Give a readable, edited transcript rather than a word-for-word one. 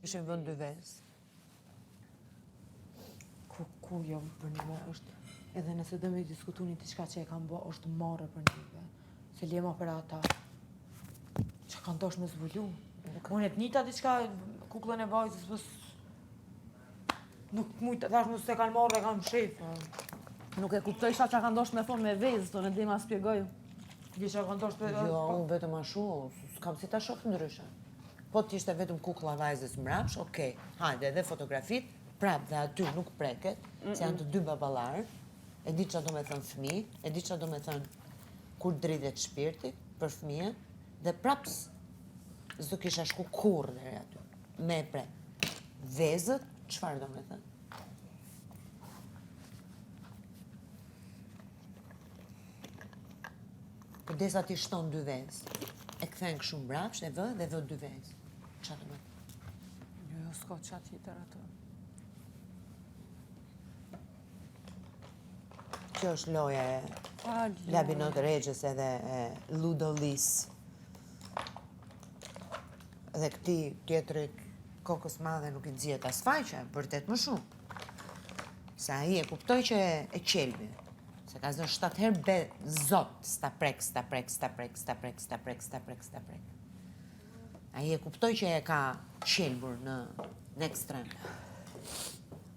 Ishin vënd dy vezë. Ku jo për një është, edhe nëse dhe me diskutu një diçka që e kam bo, është marrë për njëve. Se lema për ata, që kanë dosh me zvullu. Unë e të njëta diçka, kuklën e vajzës, bës... Nuk mujtë, thash mu se kanë marrë e kanë shefë. Nuk e kuptoj sa që kanë dosh me thonë me vezë, të në di ma spjegoj. Dhe që kanë dosh për... Jo, unë vetëm ashu, s'kam si ta shoh ndryshe. Po t'ishte vetëm kukla vajzës mrapsh, okej, hajde edhe fotografit, prap dhe aty nuk preket, se janë të dy babalarë, e di që do me thënë fëmi, e di që do me thënë kur dridhet shpirti për fëmijën, dhe praps s'do kisha shku kur dhe aty, me e pre. Vezët, çfarë do me thënë? Përdesa ti shton dy vezë, e këthen këshu mbrapsht, e vë dhe vë dy vezë. Qa do me thënë? Jo, s'ka qa tjetër ato. Kjo është loja e Labinot Regjes edhe e Ludo Lis. Dhe këti tjetërit kokës madhe nuk i nëzijet as faqe, vërtet më shumë. Se aji e kuptoj që e qelbi. Se ka zënë 7 herë be zot, sta prek. Aji e kuptoj që e ka qelbur në ekstrem.